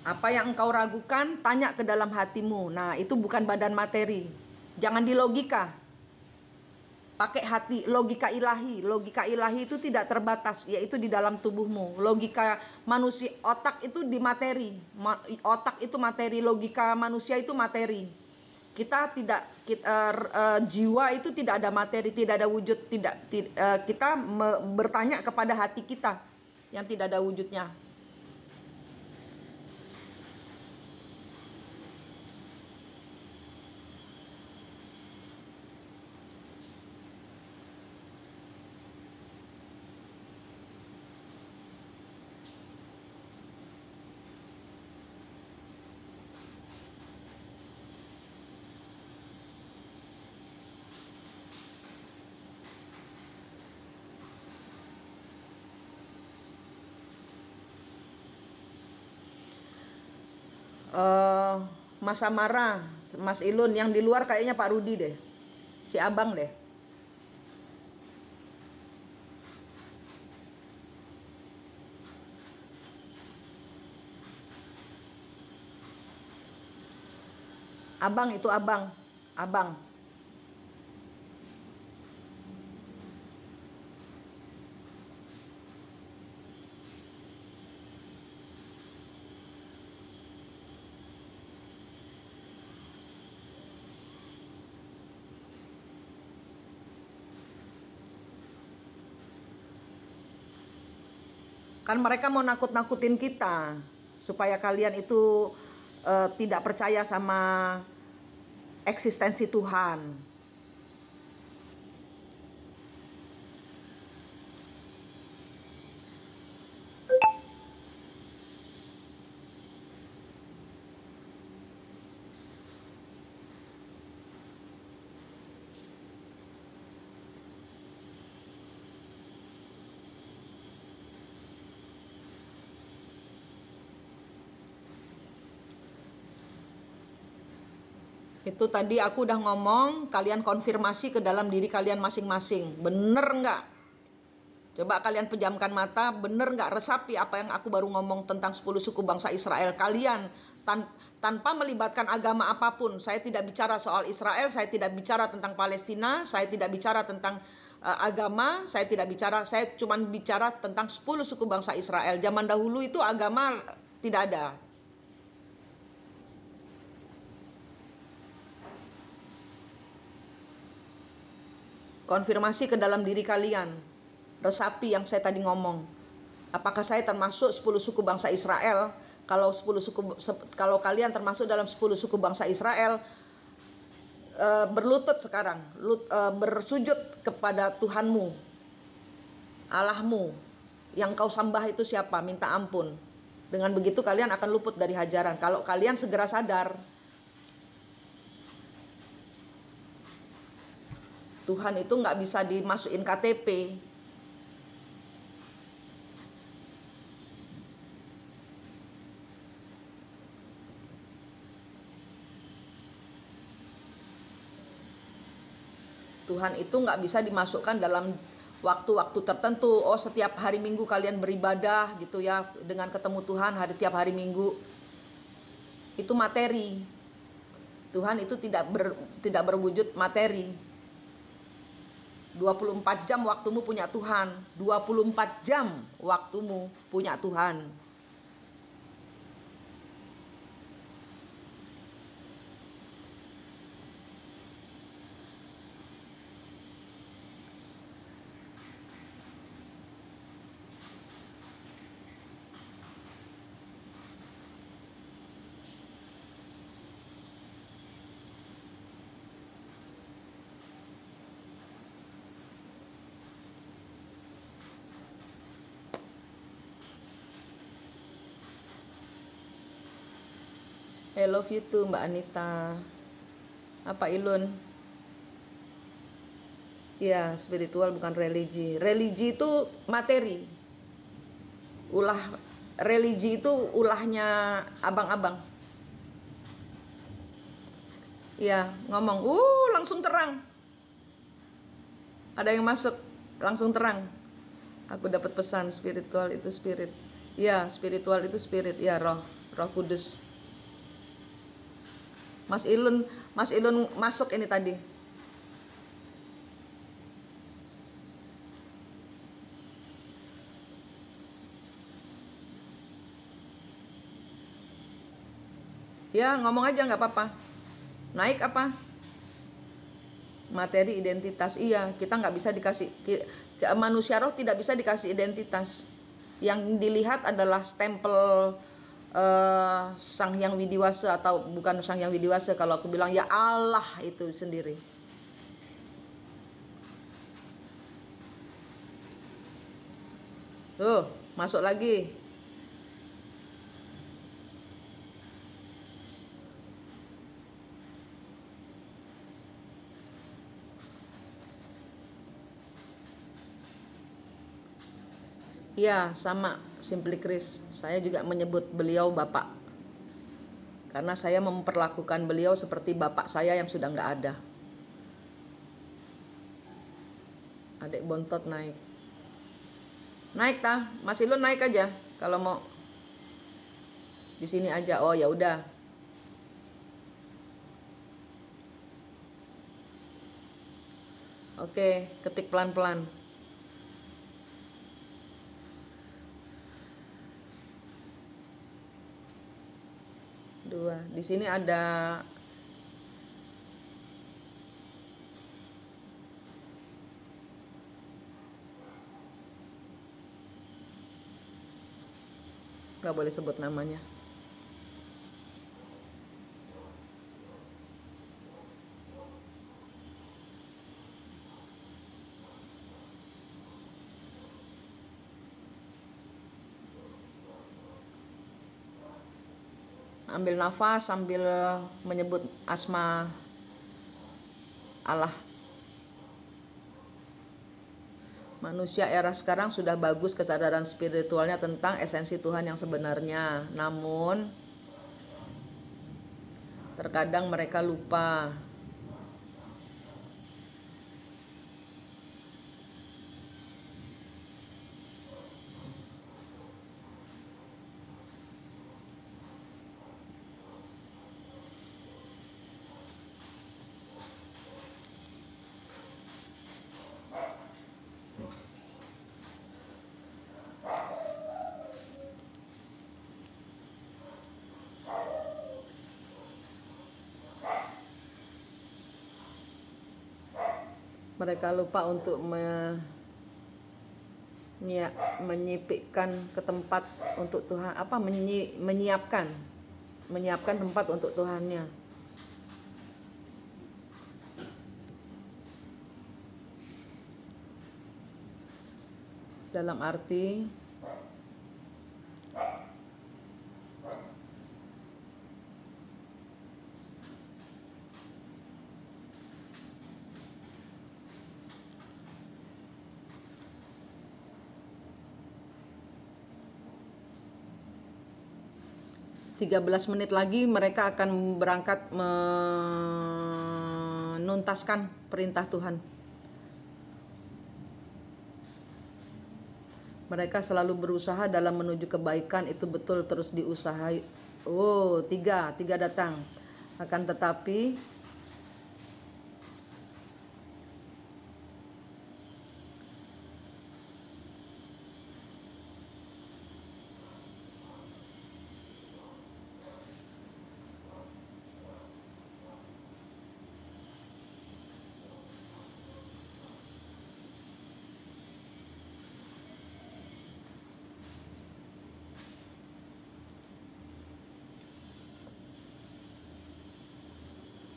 Apa yang engkau ragukan, tanya ke dalam hatimu. Nah, itu bukan badan materi. Jangan di logika. Pakai hati, logika ilahi. Logika ilahi itu tidak terbatas, yaitu di dalam tubuhmu. Logika manusia, otak itu di materi. Otak itu materi, logika manusia itu materi. Jiwa itu tidak ada materi, tidak ada wujud, kita bertanya kepada hati kita yang tidak ada wujudnya. Mas Samara, Mas Ilun, yang di luar kayaknya Pak Rudi deh, si abang deh. Abang itu abang. Kan mereka mau nakut-nakutin kita supaya kalian itu tidak percaya sama eksistensi Tuhan. Itu tadi aku udah ngomong, kalian konfirmasi ke dalam diri kalian masing-masing. Bener nggak? Coba kalian pejamkan mata, bener nggak resapi apa yang aku baru ngomong tentang 10 suku bangsa Israel. Kalian tanpa melibatkan agama apapun. Saya tidak bicara soal Israel, saya tidak bicara tentang Palestina, saya tidak bicara tentang agama, saya cuma bicara tentang 10 suku bangsa Israel. Zaman dahulu itu agama tidak ada. Konfirmasi ke dalam diri kalian, resapi yang saya tadi ngomong. Apakah saya termasuk 10 suku bangsa Israel? Kalau kalian termasuk dalam 10 suku bangsa Israel, berlutut sekarang, bersujud kepada Tuhanmu, Allahmu, yang kau sembah itu siapa? Minta ampun. Dengan begitu kalian akan luput dari hajaran. Kalau kalian segera sadar, Tuhan itu nggak bisa dimasukin KTP. Tuhan itu nggak bisa dimasukkan dalam waktu-waktu tertentu. Oh, setiap hari Minggu kalian beribadah gitu ya, dengan ketemu Tuhan tiap hari Minggu. Itu materi. Tuhan itu tidak berwujud materi. 24 jam waktumu punya Tuhan. 24 jam waktumu punya Tuhan. I love you too, Mbak Anita. Apa Ilun? Ya, spiritual bukan religi. Religi itu materi. Religi itu ulahnya abang-abang. Ya, ngomong, langsung terang. Ada yang masuk, langsung terang. Aku dapat pesan, spiritual itu spirit. Ya, spiritual itu spirit. Ya, roh kudus. Mas Ilun masuk ini tadi. Ya, ngomong aja nggak apa-apa. Naik apa? Materi identitas. Iya, kita nggak bisa dikasih, manusia roh tidak bisa dikasih identitas. Yang dilihat adalah stempel Sang Hyang Widiwasa, atau bukan Sang Hyang Widiwasa, kalau aku bilang ya Allah itu sendiri. Tuh, masuk lagi. Ya, sama Simply Chris. Saya juga menyebut beliau Bapak. Karena saya memperlakukan beliau seperti bapak saya yang sudah nggak ada. Adik bontot naik. Naik tah, Mas Ilun naik aja kalau mau. Di sini aja. Oh ya udah. Oke, ketik pelan-pelan. Dua. Di sini ada nggak boleh sebut namanya. Ambil nafas sambil menyebut asma Allah. Manusia era sekarang sudah bagus kesadaran spiritualnya tentang esensi Tuhan yang sebenarnya. Namun terkadang mereka lupa. Mereka lupa untuk menyipikkan ke tempat untuk Tuhan, menyiapkan tempat untuk Tuhannya. Dalam arti tiga 13 menit lagi mereka akan berangkat menuntaskan perintah Tuhan. Mereka selalu berusaha dalam menuju kebaikan, itu betul, terus diusahai. Oh, tiga datang. Akan tetapi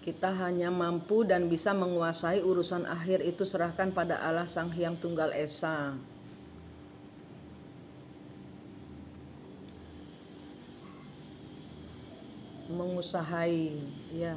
kita hanya mampu dan bisa menguasai urusan akhir, itu serahkan pada Allah Sang Hyang Tunggal Esa. Mengusahai, ya.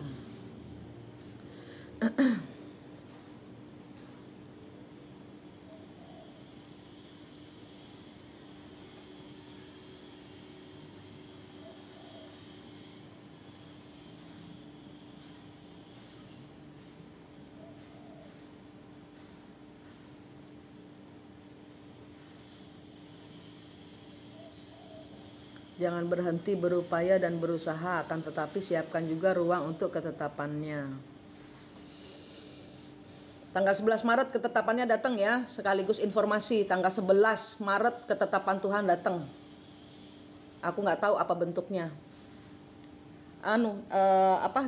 Jangan berhenti berupaya dan berusaha, akan tetapi siapkan juga ruang untuk ketetapannya. Tanggal 11 Maret ketetapannya datang ya, sekaligus informasi. Tanggal 11 Maret ketetapan Tuhan datang. Aku nggak tahu apa bentuknya.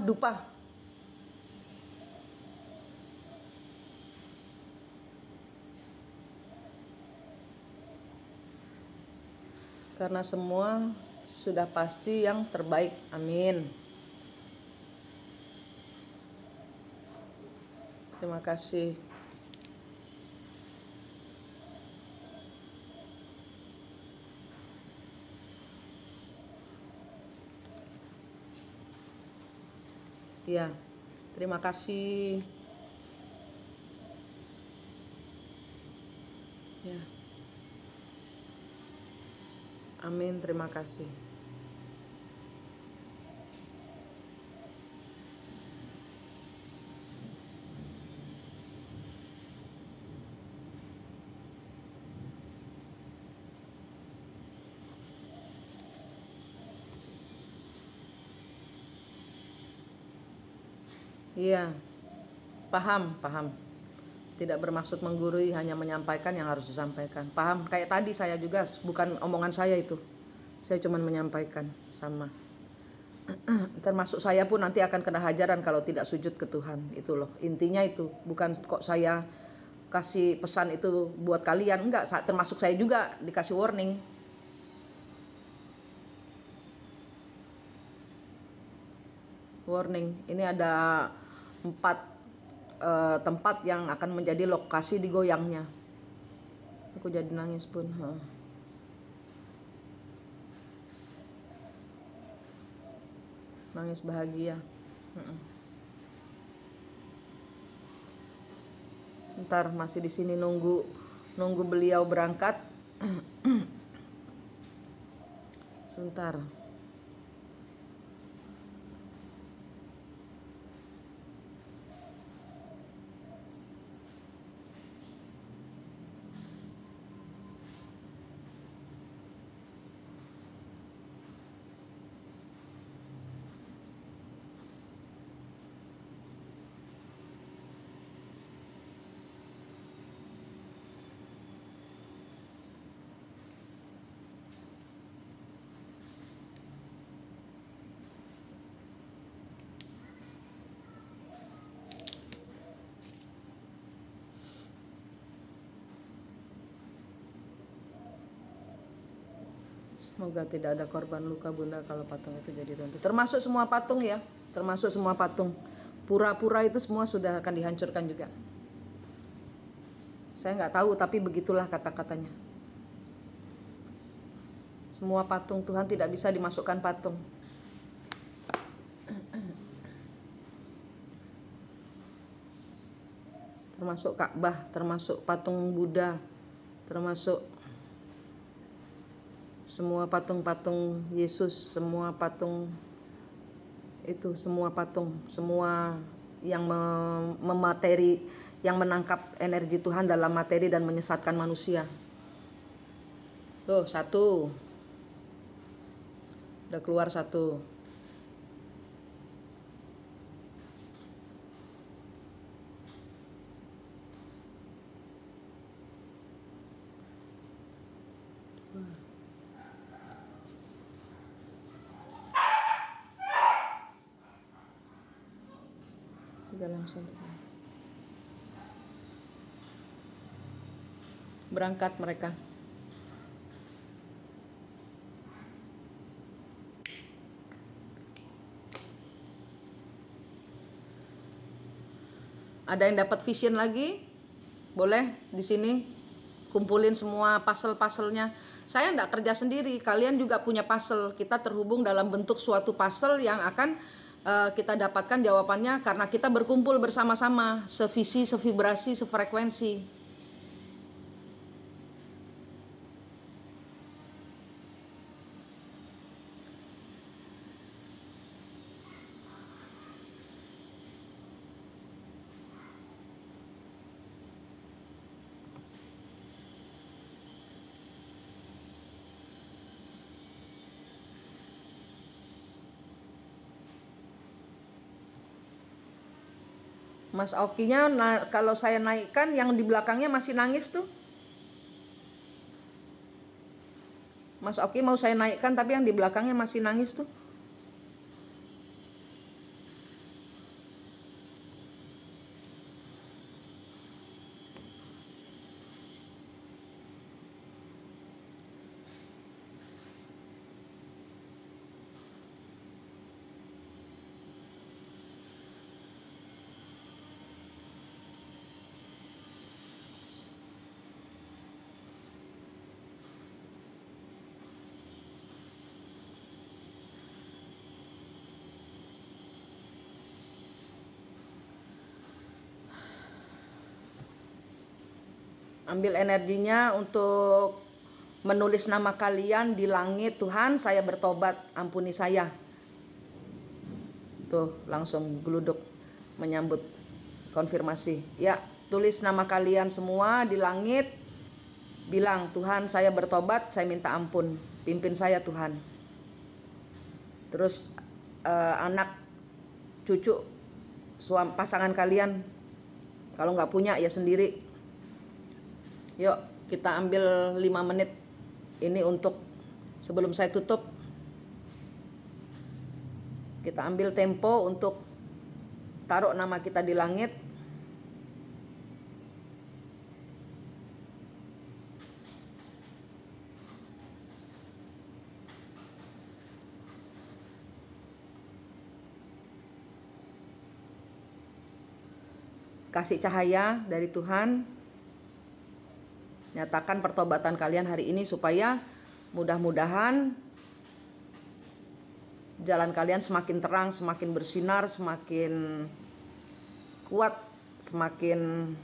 Dupa. Karena semua sudah pasti yang terbaik. Amin. Terima kasih. Ya, terima kasih. Ya. Amin, terima kasih. Iya, paham. Tidak bermaksud menggurui, hanya menyampaikan yang harus disampaikan. Paham? Kayak tadi saya juga, bukan omongan saya itu. Saya cuma menyampaikan, sama. Termasuk saya pun nanti akan kena hajaran kalau tidak sujud ke Tuhan. Itu loh, intinya itu. Bukan kok saya kasih pesan itu buat kalian, enggak. Termasuk saya juga dikasih warning. Ini ada 4 tempat yang akan menjadi lokasi digoyangnya. Aku jadi nangis pun. Nangis bahagia. Ntar masih di sini nunggu beliau berangkat. Sebentar. Semoga tidak ada korban luka Bunda kalau patung itu jadi runtuh. Termasuk semua patung ya, termasuk semua patung. Pura-pura itu semua sudah akan dihancurkan juga. Saya nggak tahu, tapi begitulah kata-katanya. Semua patung, Tuhan tidak bisa dimasukkan patung. Termasuk Ka'bah, termasuk patung Buddha, termasuk semua patung-patung Yesus, semua patung itu, semua patung, semua yang memateri, yang menangkap energi Tuhan dalam materi dan menyesatkan manusia. Tuh, satu. Udah keluar satu. Tiga langsung. Berangkat mereka. Ada yang dapat vision lagi? Boleh di sini kumpulin semua puzzle-puzzlenya. Saya enggak kerja sendiri, kalian juga punya puzzle. Kita terhubung dalam bentuk suatu puzzle yang akan kita dapatkan jawabannya karena kita berkumpul bersama-sama, sevisi, sevibrasi, sefrekuensi. Mas Okinya, kalau saya naikkan yang di belakangnya masih nangis tuh. Mas Oki mau saya naikkan tapi yang di belakangnya masih nangis tuh. Ambil energinya untuk menulis nama kalian di langit. Tuhan, saya bertobat, ampuni saya. Tuh, langsung geluduk menyambut konfirmasi. Ya, tulis nama kalian semua di langit. Bilang, Tuhan, saya bertobat, saya minta ampun. Pimpin saya, Tuhan. Terus anak, cucu, suami, pasangan kalian, kalau nggak punya ya sendiri. Yuk kita ambil 5 menit ini untuk sebelum saya tutup. Kita ambil tempo untuk taruh nama kita di langit. Kasih cahaya dari Tuhan. Nyatakan pertobatan kalian hari ini supaya mudah-mudahan jalan kalian semakin terang, semakin bersinar, semakin kuat, semakin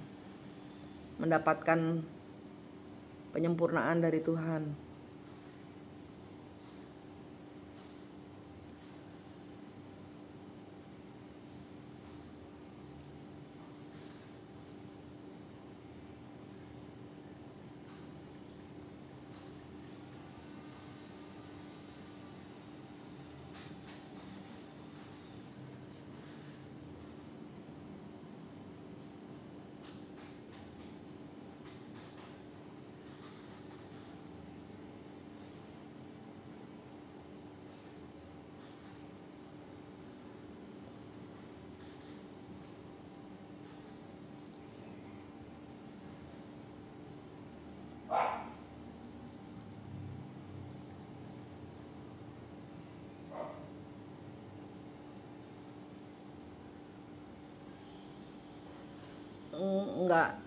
mendapatkan penyempurnaan dari Tuhan.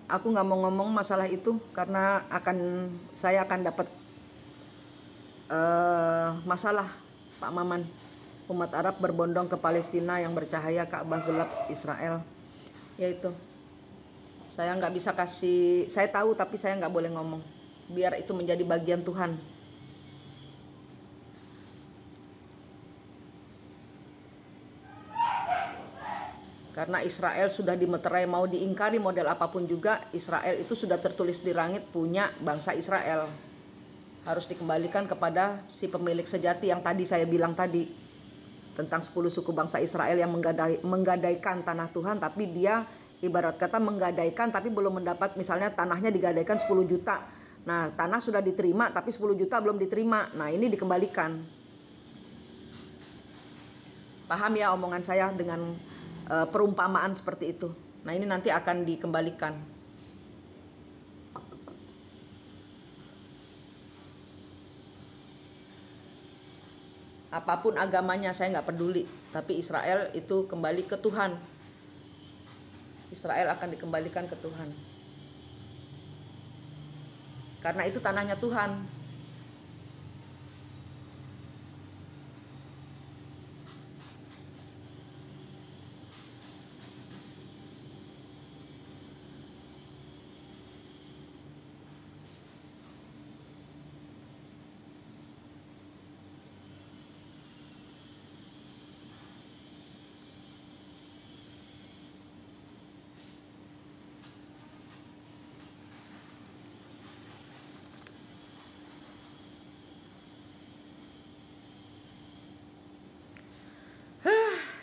nggak mau ngomong masalah itu karena saya akan dapat masalah, Pak Maman. Umat Arab berbondong ke Palestina yang bercahaya, Ka'bah gelap Israel. Yaitu saya nggak bisa kasih, saya tahu tapi saya nggak boleh ngomong. Biar itu menjadi bagian Tuhan. Karena Israel sudah dimeterai, mau diingkari model apapun juga, Israel itu sudah tertulis di langit, punya bangsa Israel. Harus dikembalikan kepada si pemilik sejati yang tadi saya bilang tadi. Tentang 10 suku bangsa Israel yang menggadaikan tanah Tuhan, tapi dia ibarat kata menggadaikan tapi belum mendapat, misalnya tanahnya digadaikan 10 juta. Nah, tanah sudah diterima tapi 10 juta belum diterima. Nah, ini dikembalikan. Paham ya omongan saya dengan perumpamaan seperti itu. Nah, ini nanti akan dikembalikan. Apapun agamanya saya nggak peduli, tapi Israel itu kembali ke Tuhan. Israel akan dikembalikan ke Tuhan. Karena itu tanahnya Tuhan.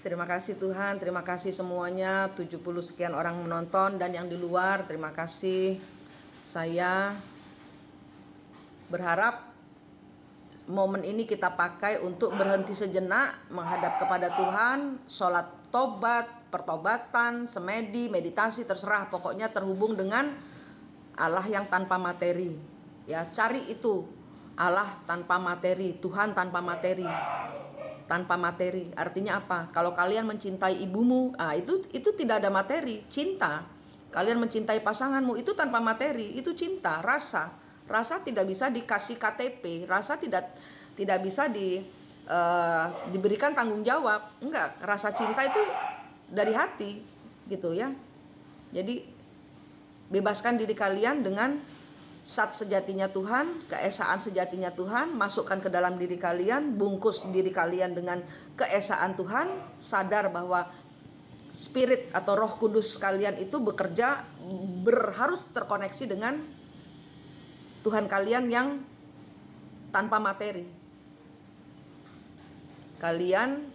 Terima kasih Tuhan, terima kasih semuanya, 70 sekian orang menonton dan yang di luar, terima kasih. Saya berharap momen ini kita pakai untuk berhenti sejenak, menghadap kepada Tuhan, sholat tobat, pertobatan, semedi, meditasi, terserah, pokoknya terhubung dengan Allah yang tanpa materi. Ya, cari itu, Allah tanpa materi, Tuhan tanpa materi. Tanpa materi, artinya apa? Kalau kalian mencintai ibumu, itu tidak ada materi, cinta. Kalian mencintai pasanganmu, itu tanpa materi, itu cinta, rasa. Rasa tidak bisa dikasih KTP, rasa tidak bisa diberikan tanggung jawab. Enggak, rasa cinta itu dari hati, gitu ya. Jadi bebaskan diri kalian dengan sat sejatinya Tuhan, keesaan sejatinya Tuhan, masukkan ke dalam diri kalian, bungkus diri kalian dengan keesaan Tuhan, sadar bahwa spirit atau roh kudus kalian itu bekerja, harus terkoneksi dengan Tuhan kalian yang tanpa materi. Kalian,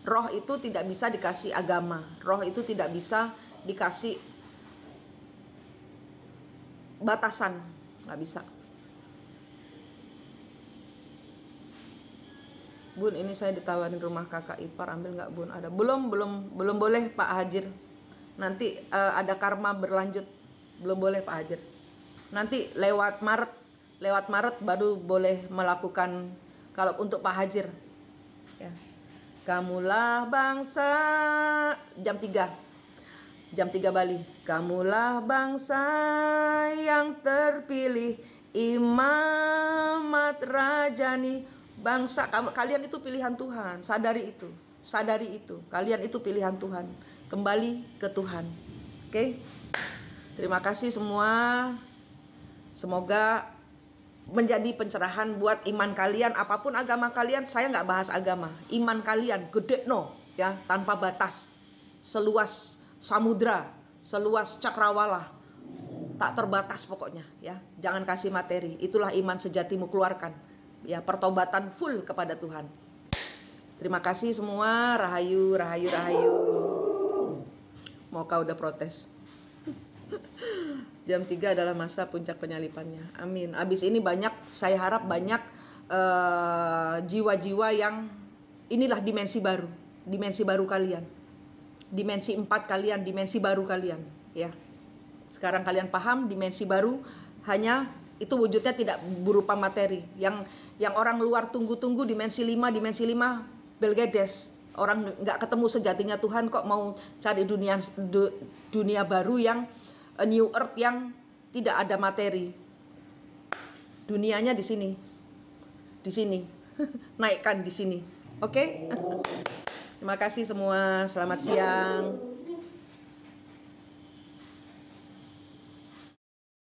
roh itu tidak bisa dikasih agama, roh itu tidak bisa dikasih batasan, nggak bisa. Bun, ini saya ditawarin rumah kakak ipar, ambil nggak Bun? Ada? Belum boleh Pak Hajir. Nanti ada karma berlanjut, belum boleh Pak Hajir. Nanti lewat Maret baru boleh melakukan kalau untuk Pak Hajir. Ya. Kamulah bangsa, jam 3 Bali. Kamulah bangsa yang terpilih, imamat rajani. Bangsa kalian itu pilihan Tuhan. Sadari itu. Kalian itu pilihan Tuhan. Kembali ke Tuhan. Oke? Terima kasih semua. Semoga menjadi pencerahan buat iman kalian. Apapun agama kalian, saya nggak bahas agama. Iman kalian gede ya, tanpa batas, seluas samudra, seluas cakrawala, tak terbatas pokoknya ya. Jangan kasih materi. Itulah iman sejatimu, keluarkan ya, pertobatan full kepada Tuhan. Terima kasih semua. Rahayu. Moka udah protes. Jam 3 adalah masa puncak penyalipannya. Amin. Abis ini saya harap banyak jiwa-jiwa yang inilah dimensi baru kalian. Dimensi 4 kalian, dimensi baru kalian ya. Sekarang kalian paham dimensi baru, hanya itu wujudnya tidak berupa materi. Yang orang luar tunggu-tunggu dimensi 5 belgedes. Orang nggak ketemu sejatinya Tuhan kok mau cari dunia baru yang A new earth yang tidak ada materi. Dunianya di sini. Di sini. Naikkan di sini. Oke? Terima kasih semua. Selamat siang.